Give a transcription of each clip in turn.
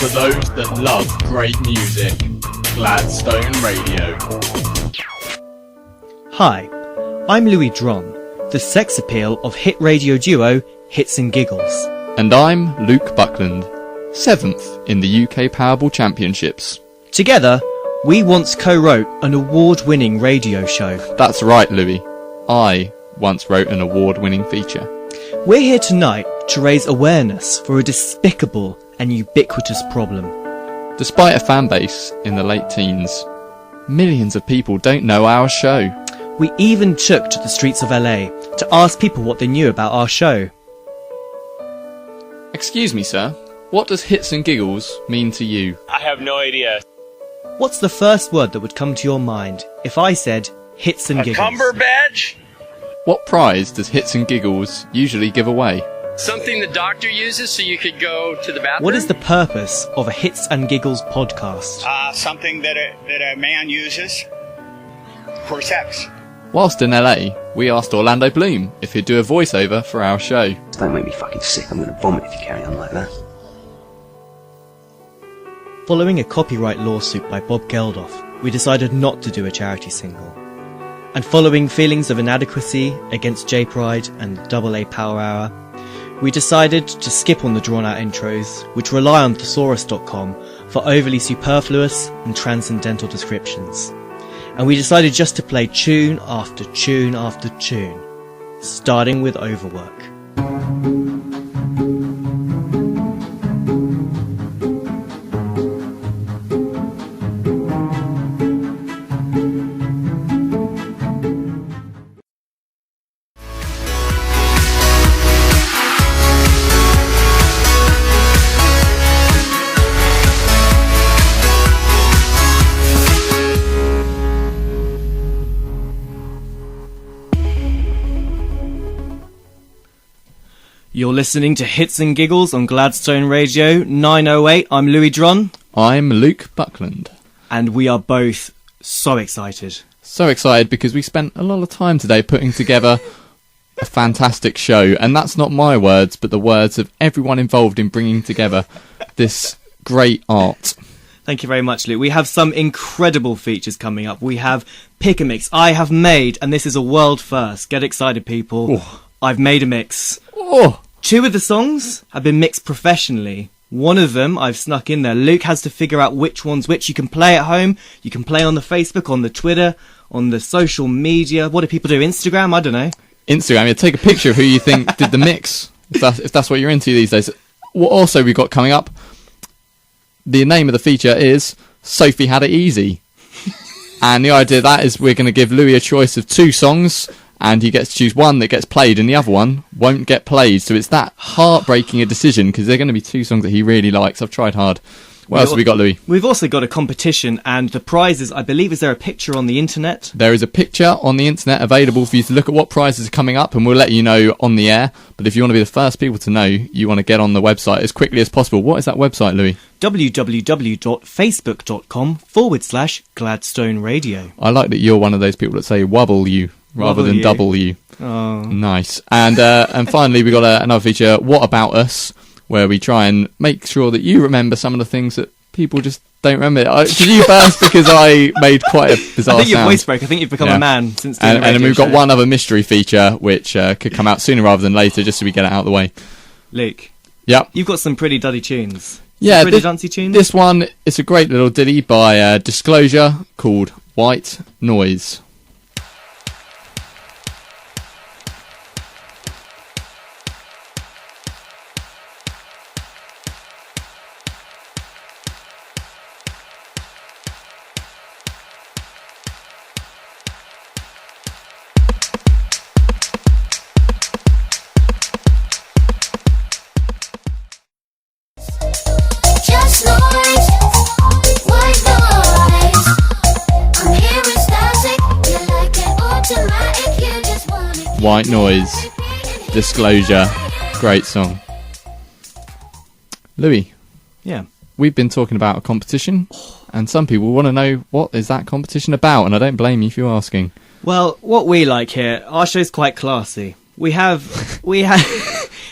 for those that love great music. Gladstone Radio. Hi, I'm Louis Dron, the sex appeal of hit radio duo Hits and Giggles. And I'm Luke Buckland, 7th in the UK Powerball Championships. Together, we once co-wrote an award-winning radio show. That's right, Louis. I once wrote an award-winning feature. We're here tonight to raise awareness for a despicable and ubiquitous problem. Despite a fan base in the late teens, millions of people don't know our show. We even took to the streets of LA to ask people what they knew about our show. Excuse me, sir. What does Hits and Giggles mean to you? I have no idea. What's the first word that would come to your mind if I said Hits and Giggles? Cumberbatch? What prize does Hits and Giggles usually give away? Something the doctor uses so you could go to the bathroom? What is the purpose of a Hits and Giggles podcast? Something that a man uses for sex. Whilst in LA, we asked Orlando Bloom if he'd do a voiceover for our show. Don't make me fucking sick, I'm gonna vomit if you carry on like that. Following a copyright lawsuit by Bob Geldof, we decided not to do a charity single. And following feelings of inadequacy against J-Pride and AA Power Hour, we decided to skip on the drawn-out intros, which rely on thesaurus.com for overly superfluous and transcendental descriptions. And we decided just to play tune after tune after tune, starting with Overwork. You're listening to Hits and Giggles on Gladstone Radio 908. I'm Louis Dron. I'm Luke Buckland. And we are both so excited. So excited because we spent a lot of time today putting together a fantastic show. And that's not my words, but the words of everyone involved in bringing together this great art. Thank you very much, Luke. We have some incredible features coming up. We have Pick a Mix. I have made, and this is a world first. Get excited, people. Oh. I've made a mix. Oh. 2 of the songs have been mixed professionally. One of them I've snuck in there. Luke has to figure out which one's which. You can play at home. You can play on the Facebook, on the Twitter, on the social media. What do people do? Instagram? I don't know. Instagram. Yeah, take a picture of who you think did the mix. If that's what you're into these days. What also we've got coming up, the name of the feature is Sophie Had It Easy. And the idea of that is we're going to give Louis a choice of 2 songs, and he gets to choose one that gets played and the other one won't get played. So it's that heartbreaking a decision because they're going to be 2 songs that he really likes. I've tried hard. What else have we got, Louis? We've also got a competition, and the prizes, I believe, is there a picture on the internet? There is a picture on the internet available for you to look at what prizes are coming up, and we'll let you know on the air. But if you want to be the first people to know, you want to get on the website as quickly as possible. What is that website, Louis? www.facebook.com/Gladstone Radio. I like that you're one of those people that say wobble you rather than double you. Oh. Nice. And finally, we got another feature, What About Us, where we try and make sure that you remember some of the things that people just don't remember. Did you first? Because I made quite a bizarre I think your sound. voice broke. I think you've become a man since doing the And then radio we've got show. one other mystery feature, which could come out sooner rather than later, just so we get it out of the way. Luke, Yep. you've got some pretty duddy tunes. Yeah, pretty dancey tunes. This one is a great little ditty by Disclosure called White Noise. Just noise, white noise. I'm hearing static. You like it automatic. You just want it. White Noise, Disclosure, great song. Louis, Yeah. we've been talking about a competition, and some people want to know what is that competition about, and I don't blame you for asking. Well, what we like here, our show's quite classy. We have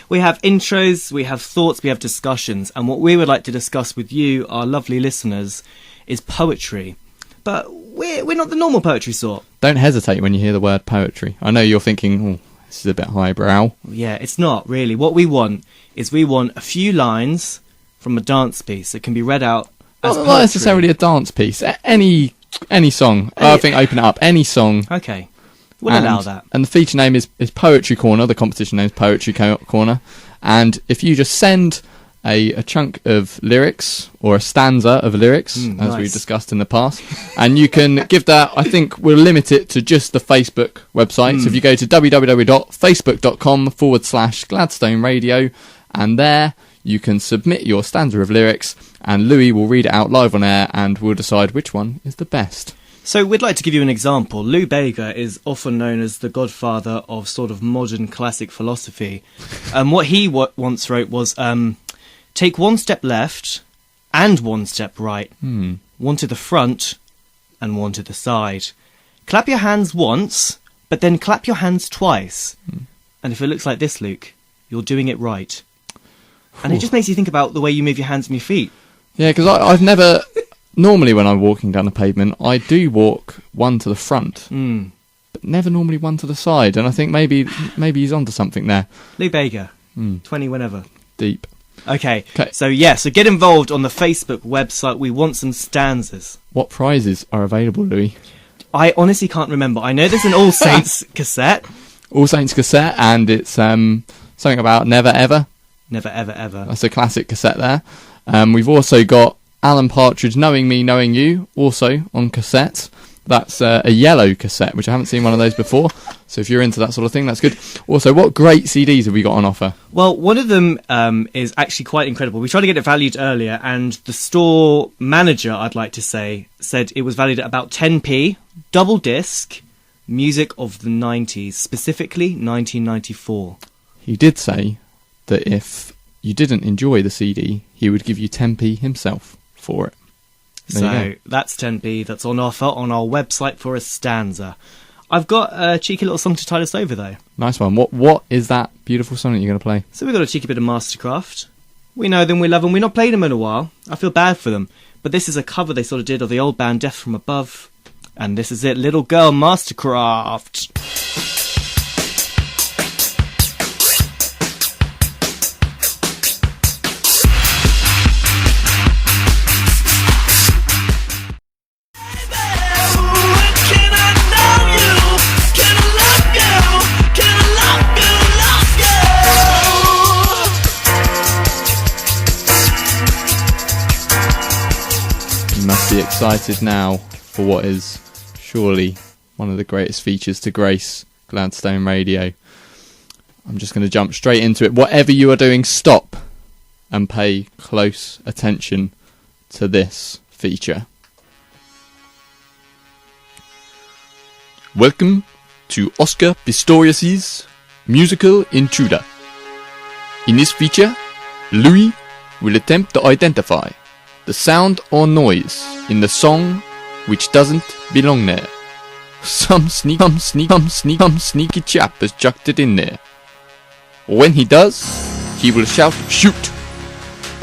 We have intros, we have thoughts, we have discussions, and what we would like to discuss with you, our lovely listeners, is poetry. But we're not the normal poetry sort. Don't hesitate when you hear the word poetry. I know you're thinking, oh, this is a bit highbrow. Yeah, it's not really. What we want is a few lines from a dance piece that can be read out as Not poetry. necessarily a dance piece. Any song. I think open it up. Any song. Okay. We'll allow that. And the feature name is Poetry Corner. The competition name is Poetry Corner. And if you just send a chunk of lyrics or a stanza of lyrics, as nice. we've discussed in the past, and you can give that, I think we'll limit it to just the Facebook website. So if you go to www.facebook.com/Gladstone Radio, and there you can submit your stanza of lyrics, and Louis will read it out live on air, and we'll decide which one is the best. So we'd like to give you an example. Lou Bega is often known as the godfather of sort of modern classic philosophy. What he once wrote was, take one step left and one step right. One to the front and one to the side. Clap your hands once, but then clap your hands twice. And if it looks like this, Luke, you're doing it right. And it just makes you think about the way you move your hands and your feet. Yeah, because I've never... Normally when I'm walking down the pavement, I do walk one to the front, but never normally one to the side. And I think maybe he's onto something there. Lou Bega, 20 whenever. Deep. Okay, so get involved on the Facebook website. We want some stanzas. What prizes are available, Louis? I honestly can't remember. I know there's an All Saints cassette. All Saints cassette, and it's something about Never Ever. Never, ever, ever. That's a classic cassette there. We've also got Alan Partridge, Knowing Me, Knowing You, also on cassette. That's a yellow cassette, which I haven't seen one of those before. So if you're into that sort of thing, that's good. Also, what great CDs have we got on offer? Well, one of them is actually quite incredible. We tried to get it valued earlier, and the store manager, I'd like to say, said it was valued at about 10p, double disc, music of the 90s, specifically 1994. He did say that if you didn't enjoy the CD, he would give you 10p himself for it. So that's 10p, that's on offer on our website for a stanza. I've got a cheeky little song to tide us over, though. Nice one. What is that beautiful song that you're going to play? So we've got a cheeky bit of Mastercraft. We know them, we love them, we've not played them in a while. I feel bad for them. But this is a cover they sort of did of the old band Death From Above. And this is it, Little Girl Mastercraft. Be excited now for what is surely one of the greatest features to grace Gladstone Radio. I'm just going to jump straight into it. Whatever you are doing, stop and pay close attention to this feature. Welcome to Oscar Pistorius' musical intruder. In this feature, Louis will attempt to identify the sound or noise in the song which doesn't belong there. Some sneaky chap has chucked it in there. When he does, he will shout, "Shoot!"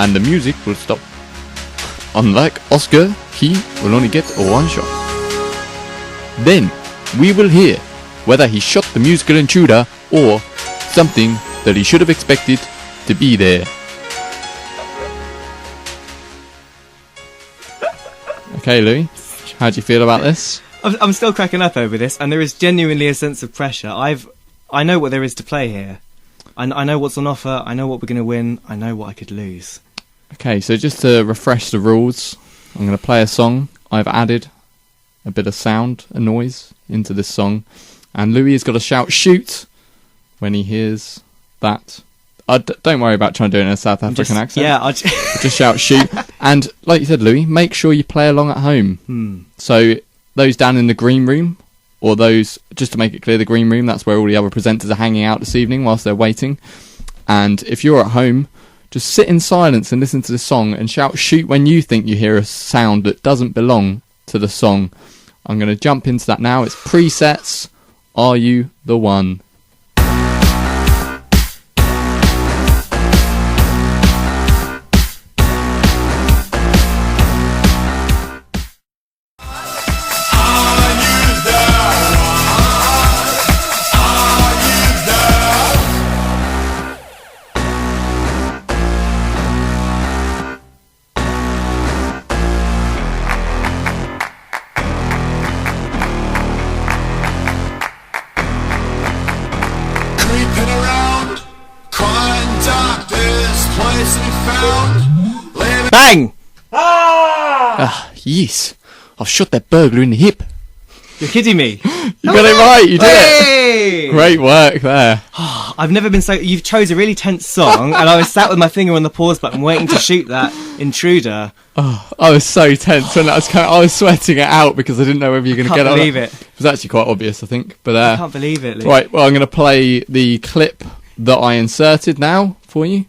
and the music will stop. Unlike Oscar, he will only get one shot. Then, we will hear whether he shot the musical intruder or something that he should have expected to be there. Okay, Louis, how do you feel about this? I'm still cracking up over this, and there is genuinely a sense of pressure. I know what there is to play here. I know what's on offer, I know what we're going to win, I know what I could lose. Okay, so just to refresh the rules, I'm going to play a song. I've added a bit of sound, a noise, into this song, and Louis has got to shout "shoot" when he hears that. Don't worry about trying to do it in a South African accent. Yeah, just shout "shoot." And like you said, Louis, make sure you play along at home. So those down in the green room, or those, just to make it clear, the green room, that's where all the other presenters are hanging out this evening whilst they're waiting. And if you're at home, just sit in silence and listen to the song and shout "shoot" when you think you hear a sound that doesn't belong to the song. I'm going to jump into that now. It's presets. Are you the one? Bang! Yes. I've shot that burglar in the hip. You're kidding me. You got it right, you did it. Hey! Great work there. I've never been so... You've chose a really tense song, and I was sat with my finger on the pause button waiting to shoot that intruder. Oh, I was so tense when that was coming. I was sweating it out because I didn't know whether you were going to get it. Can't believe it. It was actually quite obvious, I think. But I can't believe it, Luke. right, well, I'm going to play the clip that I inserted now for you.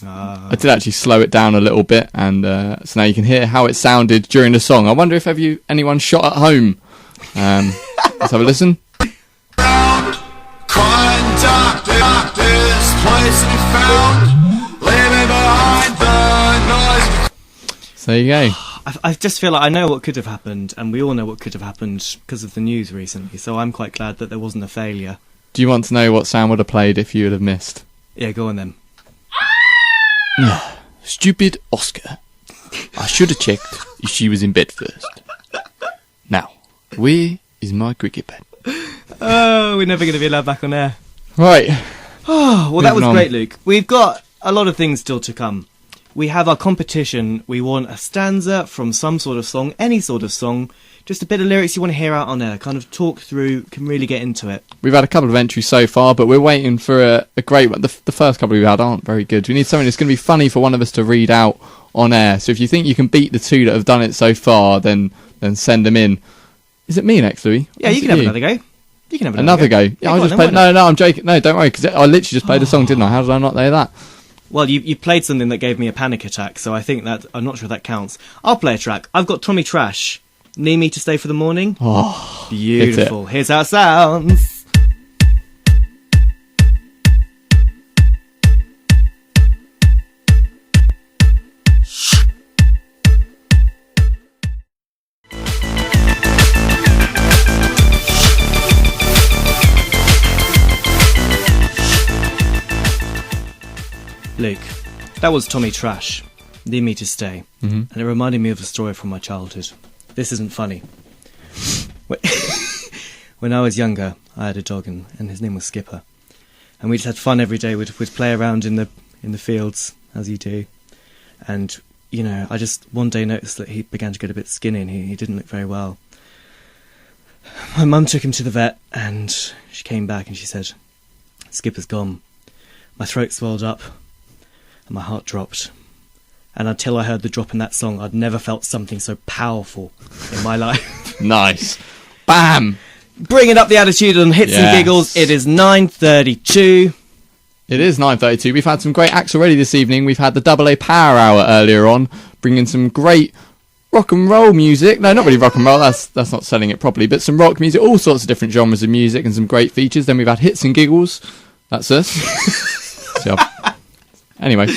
I did actually slow it down a little bit, and so now you can hear how it sounded during the song. I wonder if anyone shot at home. Let's have a listen. So there you go. I just feel like I know what could have happened, and we all know what could have happened because of the news recently, so I'm quite glad that there wasn't a failure. Do you want to know what sound would have played if you would have missed? Yeah, go on then. Stupid Oscar. I should have checked if she was in bed first. Now, where is my cricket bat? Oh, we're never going to be allowed back on air. Right. Oh, well, that was Moving on. great, Luke. We've got a lot of things still to come. We have our competition. We want a stanza from some sort of song, any sort of song, just a bit of lyrics you want to hear out on air, kind of talk through, can really get into it. We've had a couple of entries so far, but we're waiting for a great one. The first couple we've had aren't very good. We need something that's going to be funny for one of us to read out on air. So if you think you can beat the two that have done it so far, then send them in. Is it me next, Louis? Yeah, you can have another go. You can have Another go. Yeah, I just played. No, I'm joking. No, don't worry, because I literally just played a song, didn't I? How did I not know that? Well, you played something that gave me a panic attack, so I think that... I'm not sure that counts. I'll play a track. I've got Tommy Trash. Need Me to Stay for the Morning? Oh, beautiful. Here's how it sounds. Luke, that was Tommy Trash. Need Me to Stay. And it reminded me of a story from my childhood. This isn't funny. When I was younger, I had a dog, and his name was Skipper. And we just had fun every day. We'd play around in the fields, as you do. And, you know, I just one day noticed that he began to get a bit skinny, and he didn't look very well. My mum took him to the vet, and she came back and she said, Skipper's gone. My throat swelled up, and my heart dropped. And until I heard the drop in that song, I'd never felt something so powerful in my life. Nice. Bam! Bringing up the attitude on Hits and Giggles, it is 9:32. It is 9:32. We've had some great acts already this evening. We've had the AA Power Hour earlier on, bringing some great rock and roll music. No, not really rock and roll, that's not selling it properly, but some rock music, all sorts of different genres of music and some great features. Then we've had Hits and Giggles. That's us. Anyway,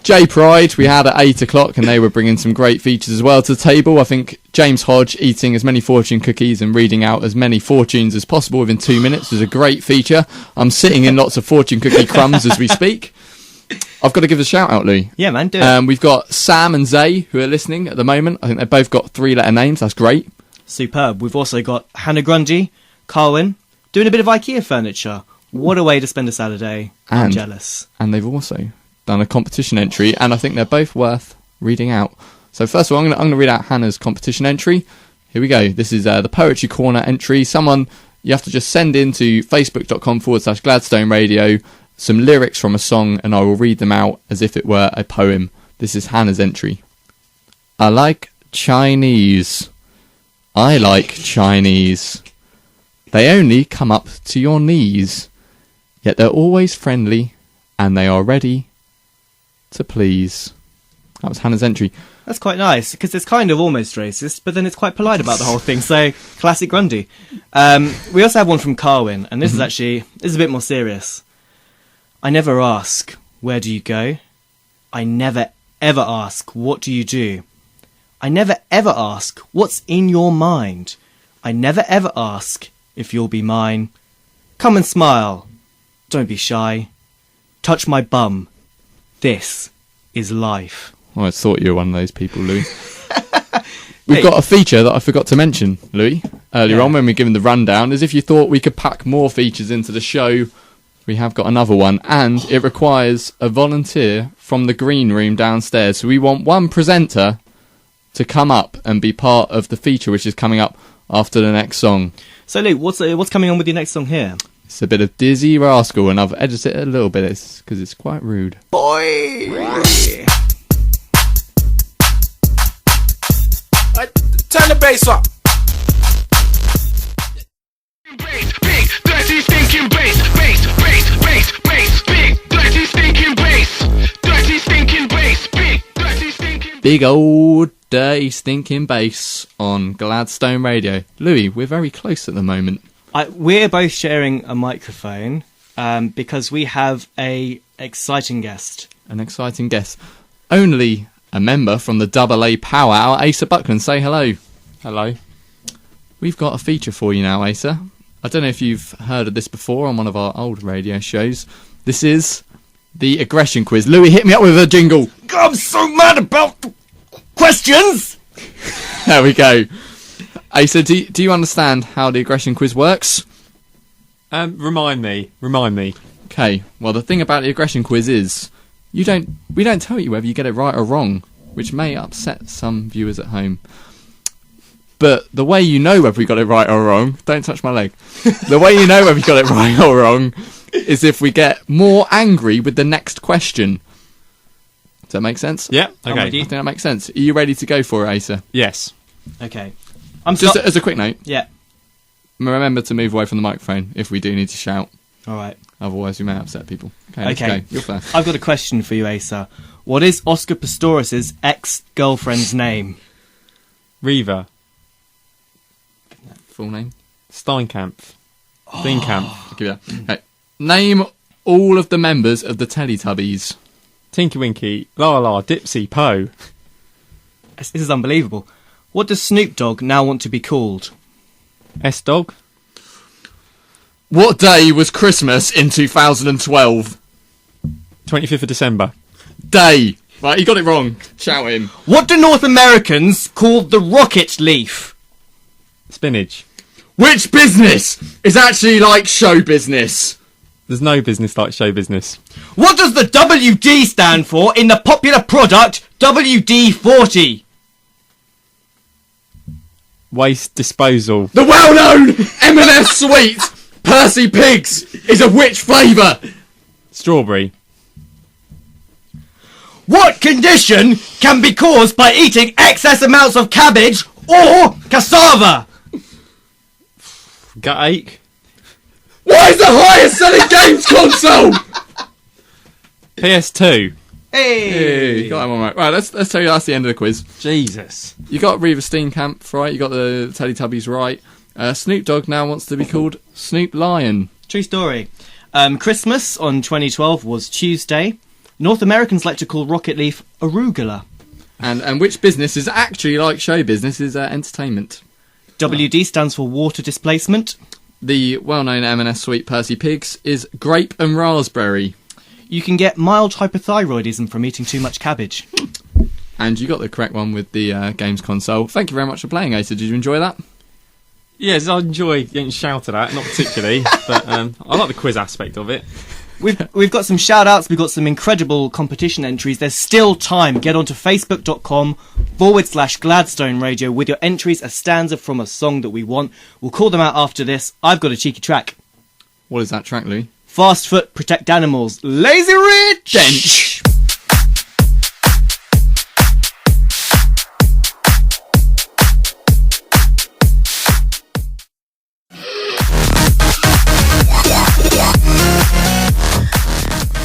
J Pride we had at 8 o'clock, and they were bringing some great features as well to the table. I think James Hodge eating as many fortune cookies and reading out as many fortunes as possible within 2 minutes was a great feature. I'm sitting in lots of fortune cookie crumbs as we speak. I've got to give a shout out, Louis. Yeah, man, do it. We've got Sam and Zay who are listening at the moment. I think they've both got 3-letter names. That's great. Superb. We've also got Hannah Grundy, Carwyn, doing a bit of IKEA furniture. What a way to spend a Saturday. I'm jealous. And they've also done a competition entry, and I think they're both worth reading out. So first of all, I'm going to read out Hannah's competition entry. Here we go. This is the Poetry Corner entry. You have to just send in to facebook.com/Gladstone Radio some lyrics from a song, and I will read them out as if it were a poem. This is Hannah's entry. I like Chinese. I like Chinese. They only come up to your knees, yet they're always friendly, and they are ready to please. That was Hannah's entry. That's quite nice, because it's kind of almost racist, but then it's quite polite about the whole thing, so classic Grundy. We also have one from Carwyn, and this is a bit more serious. I never ask, where do you go? I never ever ask, what do you do? I never ever ask, what's in your mind? I never ever ask, if you'll be mine. Come and smile. Don't be shy. Touch my bum. This is life. Oh, I thought you were one of those people, Louis. We've got a feature that I forgot to mention, Louis, earlier on when we were giving the rundown, as if you thought we could pack more features into the show. We've we have got another one, and it requires a volunteer from the green room downstairs. So we want one presenter to come up and be part of the feature which is coming up after the next song. So, Luke, what's coming on with your next song here? It's a bit of Dizzy Rascal, and I've edited it a little bit because it's quite rude. Turn the bass up. Big, dirty, stinking bass, big, dirty, stinking bass, dirty, stinking bass, big, dirty, stinking. Big old dirty stinking bass on Gladstone Radio. Louis, we're very close at the moment. We're both sharing a microphone because we have a exciting guest. An exciting guest. Only a member from the AA Power Hour, Asa Buckland. Say hello. Hello. We've got a feature for you now, Asa. I don't know if you've heard of this before on one of our old radio shows. This is the aggression quiz. Louis, hit me up with a jingle. I'm so mad about the questions! There we go. Asa, do you understand how the aggression quiz works? Remind me. Okay, well, the thing about the aggression quiz is we don't tell you whether you get it right or wrong, which may upset some viewers at home. But the way you know whether we got it right or wrong, don't touch my leg. The way you know whether you got it right or wrong is if we get more angry with the next question. Does that make sense? Yeah, okay. I think that makes sense. Are you ready to go for it, Asa? Yes. Okay. Just as a quick note. Yeah. Remember to move away from the microphone if we do need to shout. All right. Otherwise, we may upset people. Okay. Let's Okay. go. You're first. I've got a question for you, Asa. What is Oscar Pistorius' ex-girlfriend's name? Reva. Full name? Steinkamp. Steenkamp. I'll give you that. Okay. Name all of the members of the Teletubbies. Tinky Winky. La La. Dipsy. Poe. This is unbelievable. What does Snoop Dogg now want to be called? S-Dog. What day was Christmas in 2012? 25th of December. Day. Right, you got it wrong. Shout him. What do North Americans call the rocket leaf? Spinach. Which business is actually like show business? There's no business like show business. What does the WD stand for in the popular product WD-40? Waste disposal. The well-known M&S sweet Percy Pigs is of which flavour? Strawberry. What condition can be caused by eating excess amounts of cabbage or cassava? Gut ache. What is the highest selling games console? PS2. Hey! You got that one right. Right, let's tell you that's the end of the quiz. Jesus. You got Reva Steenkamp right, you got the Teletubbies right. Snoop Dogg now wants to be called Snoop Lion. True story. Christmas on 2012 was Tuesday. North Americans like to call rocket leaf arugula. And which business is actually like show business is entertainment. WD stands for water displacement. The well-known M&S sweet Percy Pigs is grape and raspberry. You can get mild hypothyroidism from eating too much cabbage. And you got the correct one with the games console. Thank you very much for playing, Asa. Did you enjoy that? Yes, I enjoy getting shouted at, not particularly, but I like the quiz aspect of it. We've got some shout-outs, we've got some incredible competition entries. There's still time. Get onto facebook.com/Gladstone Radio with your entries, a stanza from a song that we want. We'll call them out after this. I've got a cheeky track. What is that track, Louis? Fast Foot, Protect Animals, Lazy Rich! Dench!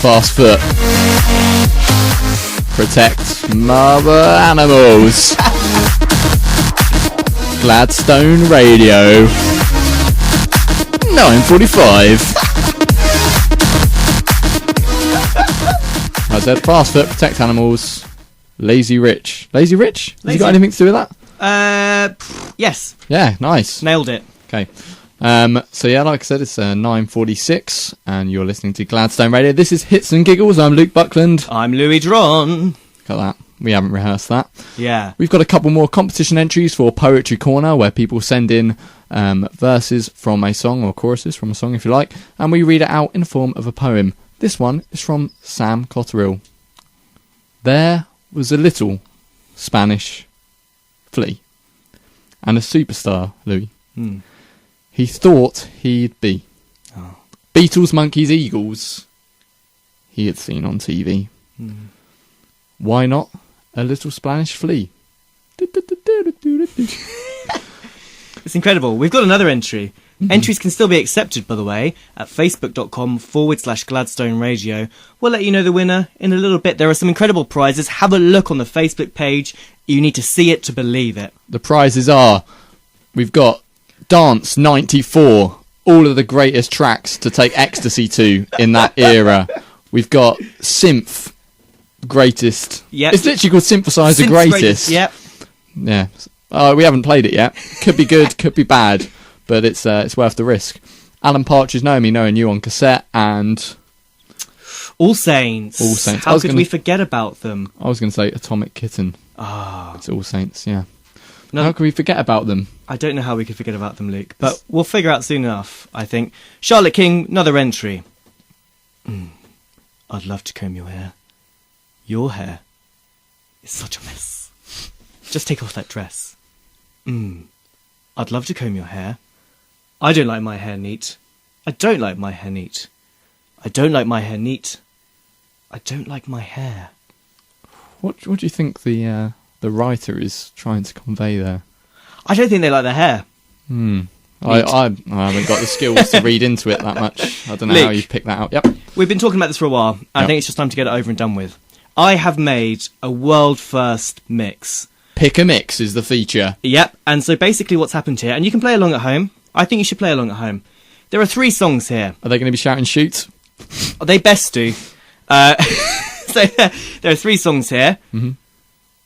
Fast Foot. Protect mother animals. Gladstone Radio. 9:45. I said Fast Foot, Protect Animals, Lazy Rich. Lazy Rich? Has you got anything to do with that? Yes. Yeah, nice. Nailed it. Okay. So yeah, like I said, it's 9:46, and you're listening to Gladstone Radio. This is Hits and Giggles. I'm Luke Buckland. I'm Louis Dron. Got that. We haven't rehearsed that. Yeah. We've got a couple more competition entries for Poetry Corner, where people send in verses from a song, or choruses from a song if you like, and we read it out in the form of a poem. This one is from Sam Cotterill. There was a little Spanish flea, and a superstar, Louis. He thought he'd be. Beatles, monkeys, eagles he had seen on TV. Why not a little Spanish flea? It's incredible. We've got another entry. Entries can still be accepted, by the way, at facebook.com/Gladstone Radio. We'll let you know the winner in a little bit. There are some incredible prizes. Have a look on the Facebook page. You need to see it to believe it. The prizes are, we've got Dance 94, all of the greatest tracks to take ecstasy to in that era. We've got Synth, greatest. Yep. It's literally called Synthesizer Greatest. Yep. Yeah. We haven't played it yet. Could be good, could be bad, but it's worth the risk. Alan Partridge, Knowing You on cassette, and All Saints. All Saints. How could we forget about them? I was going to say Atomic Kitten. It's All Saints, yeah. No, how can we forget about them? I don't know how we could forget about them, Luke, but we'll figure out soon enough, I think. Charlotte King, another entry. I'd love to comb your hair. Your hair is such a mess. Just take off that dress. I'd love to comb your hair. I don't like my hair neat. I don't like my hair neat. I don't like my hair neat. I don't like my hair. What do you think the writer is trying to convey there? I don't think they like their hair. I haven't got the skills to read into it that much. I don't know how you pick that out. Yep. We've been talking about this for a while. I think it's just time to get it over and done with. I have made a world first mix. Pick a mix is the feature. Yep, and so basically what's happened here, and you can play along at home. I think you should play along at home. There are 3 songs here. Are they going to be shouting shoot? They best do. So there are 3 songs here.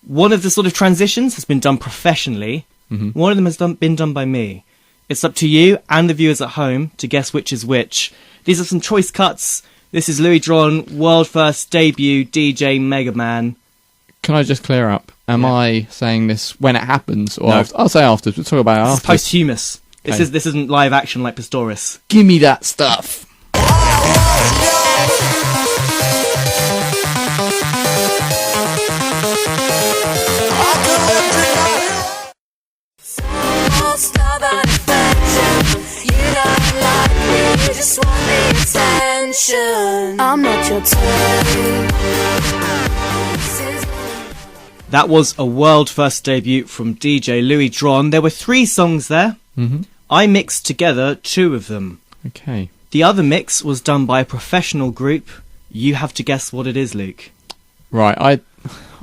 One of the sort of transitions has been done professionally. One of them has been done by me. It's up to you and the viewers at home to guess which is which. These are some choice cuts. This is Louis Dron, world first debut DJ Mega Man. Can I just clear up? Am I saying this when it happens, or No. I'll say after? We'll talk about it This after. is posthumous. Okay. This isn't live action like Pistorius. Give me that stuff. I'm not your type. That was a world first debut from DJ Louis Dron. There were 3 songs there. I mixed together 2 of them. Okay. The other mix was done by a professional group. You have to guess what it is, Luke. Right.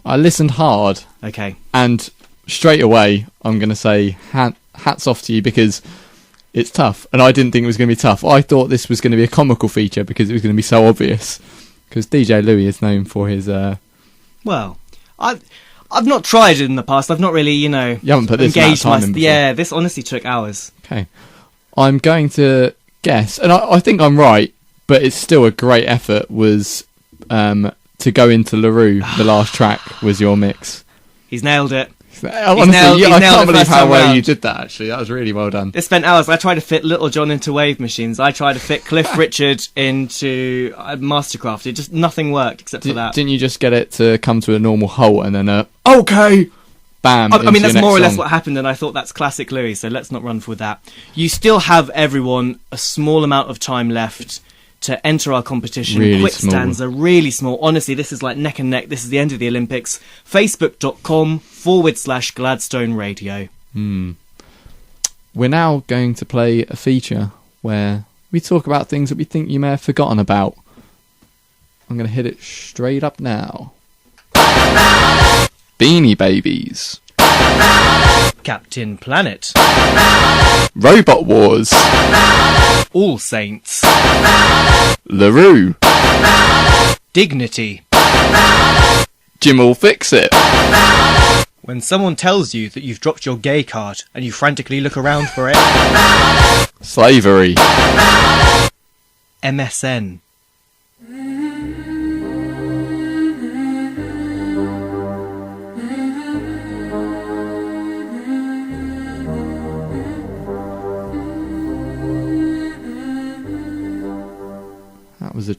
I listened hard, Okay. and straight away I'm going to say hats off to you, because it's tough, and I didn't think it was going to be tough. I thought this was going to be a comical feature because it was going to be so obvious. Because DJ Louis is known for his. Well, I've not tried it in the past. I've not really, you haven't put this amount of time in before. Yeah, this honestly took hours. Okay. I'm going to guess, and I think I'm right, but it's still a great effort, was to go into LaRue. The last track was your mix. He's nailed it. Honestly, I can't believe how well you did that, actually. That was really well done. They spent hours. I tried to fit Little John into Wave Machines. I tried to fit Cliff Richard into Mastercraft. It just, nothing worked except for that. Didn't you just get it to come to a normal halt and then okay, bam? I mean, that's into your more or next less song? what happened, and I thought that's classic Louis, so let's not run with that. You still have, everyone, a small amount of time left to enter our competition. Really Quick small. stanza, really small. Honestly, this is like neck and neck. This is the end of the Olympics. Facebook.com/Gladstone Radio. We're now going to play a feature where we talk about things that we think you may have forgotten about. I'm going to hit it straight up now. Beanie Babies. Captain Planet. Robot Wars. All Saints. LaRue. Dignity. Jim will fix it. When someone tells you that you've dropped your gay card and you frantically look around for it. Slavery.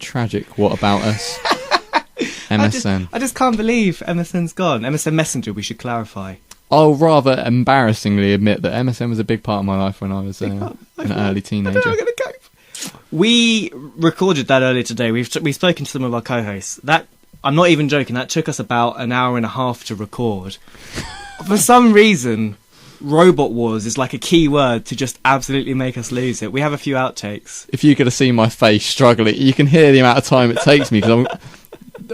tragic. What about us? MSN. I just can't believe MSN's gone. MSN Messenger, we should clarify. I'll rather embarrassingly admit that MSN was a big part of my life when I was an early teenager. We recorded that earlier today. We've spoken to some of our co-hosts. That, I'm not even joking, that took us about an hour and a half to record. For some reason, Robot Wars is like a key word to just absolutely make us lose it. We have a few outtakes. If you could have seen my face struggling, you can hear the amount of time it takes me because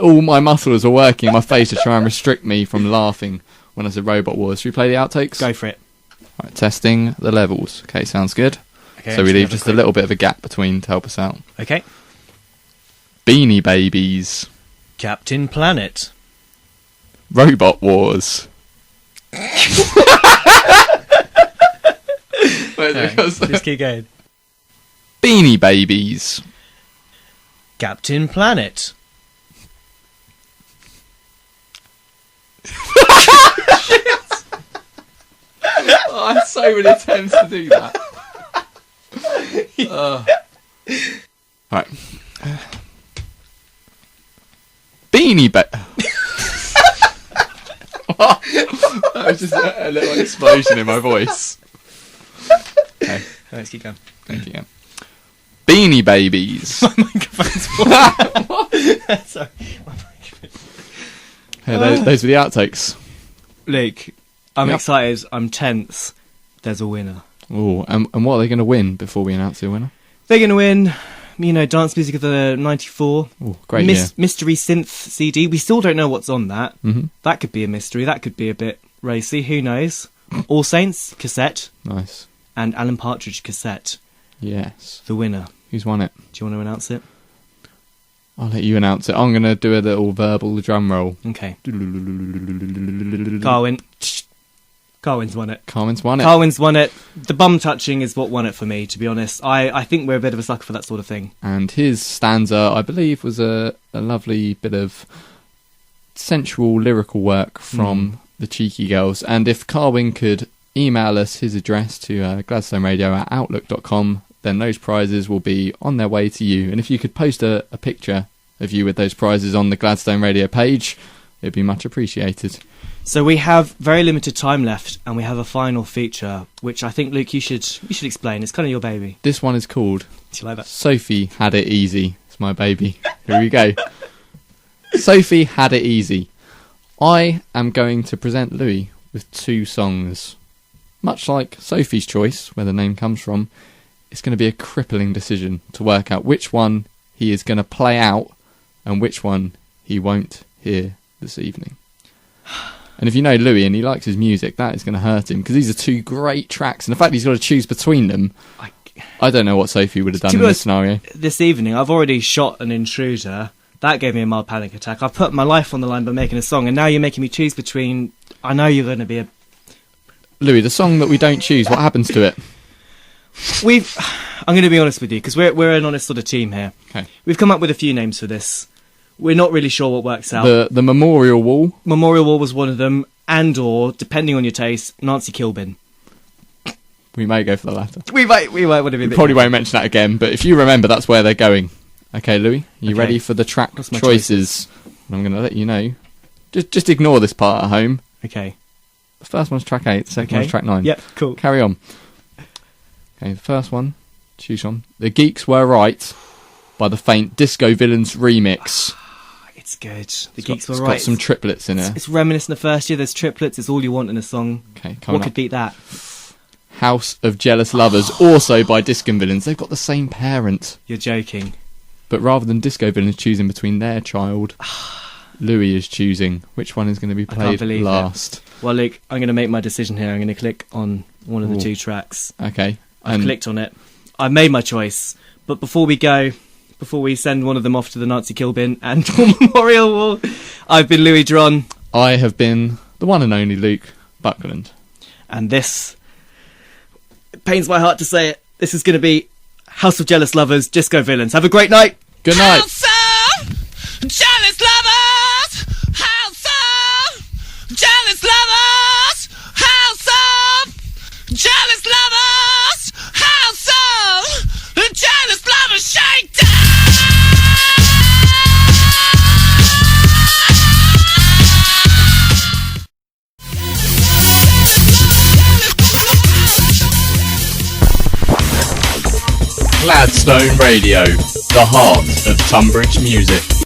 all my muscles are working in my face to try and restrict me from laughing when I said Robot Wars. Should we play the outtakes? Go for it. Right, testing the levels. Okay, sounds good. Okay, so we leave just a little bit of a gap between to help us out. Okay. Beanie Babies. Captain Planet. Robot Wars. Just keep going. Beanie Babies. Captain Planet. Oh, I had so many attempts to do that. Right. Beanie That was just a little explosion in my voice. Okay. Let's keep going. Thank you. Beanie Babies. My microphone's full. Sorry. Hey, those were the outtakes. Luke, I'm excited. I'm tense. There's a winner. Oh, and what are they going to win before we announce the winner? They're going to win, Dance Music of the 94. Oh, great year. Mystery Synth CD. We still don't know what's on that. Mm-hmm. That could be a mystery. That could be a bit racy. Who knows? All Saints cassette. Nice. And Alan Partridge cassette. Yes. The winner. Who's won it? Do you want to announce it? I'll let you announce it. I'm going to do a little verbal drum roll. Okay. Carwin's won it. Carwin's won it. Carwin's won it. The bum touching is what won it for me, to be honest. I think we're a bit of a sucker for that sort of thing. And his stanza, I believe, was a lovely bit of sensual lyrical work from the Cheeky Girls. And if Carwin could email us his address to gladstoneradio@outlook.com, then those prizes will be on their way to you. And if you could post a picture of you with those prizes on the Gladstone Radio page, it'd be much appreciated. So we have very limited time left, and we have a final feature, which I think, Luke, you should explain. It's kind of your baby. This one is called Do you like that? Sophie Had It Easy. It's my baby. Here we go. Sophie Had It Easy. I am going to present Louis with two songs. Much like Sophie's Choice, where the name comes from, it's going to be a crippling decision to work out which one he is going to play out and which one he won't hear this evening. And if you know Louis and he likes his music, that is going to hurt him, because these are two great tracks, and the fact he's got to choose between them, I don't know what Sophie would have done in this scenario. This evening, I've already shot an intruder. That gave me a mild panic attack. I've put my life on the line by making a song, and now you're making me choose between... I know you're going to be a... Louis, the song that we don't choose, what happens to it? I'm going to be honest with you, because we're an honest sort of team here. Okay. We've come up with a few names for this. We're not really sure what works out. The Memorial Wall. Memorial Wall was one of them, and or, depending on your taste, Nancy Kilbin. We may go for the latter. We might want to be a bit... Probably won't mention that again, but if you remember, that's where they're going. Okay, Louis, you ready for the track choices? And I'm going to let you know. Just ignore this part at home. Okay. The first one's track 8, the second one's track 9. Yep, cool. Carry on. Okay, the first one, choose on. The Geeks Were Right by the Faint Disco Villains remix. It's good. The Geeks Were Right. It's got some triplets in it. It's reminiscent of first year. There's triplets. It's all you want in a song. Okay, what could beat that? House of Jealous Lovers, also by Disco Villains. They've got the same parent. You're joking. But rather than Disco Villains choosing between their child, Louis is choosing which one is going to be played last. Well, Luke, I'm going to make my decision here. I'm going to click on one of the two tracks. Okay. I've clicked on it. I've made my choice. But before we send one of them off to the Nazi kill bin and Memorial Wall, I've been Louis Dron. I have been the one and only Luke Buckland. And this, it pains my heart to say it, this is going to be House of Jealous Lovers, Disco Villains. Have a great night. Good night. House of Jealous Lovers. House of Jealous Lovers. House of Jealous Lovers. House of Jealous Lovers. Shake down. Gladstone Radio, the heart of Tunbridge music.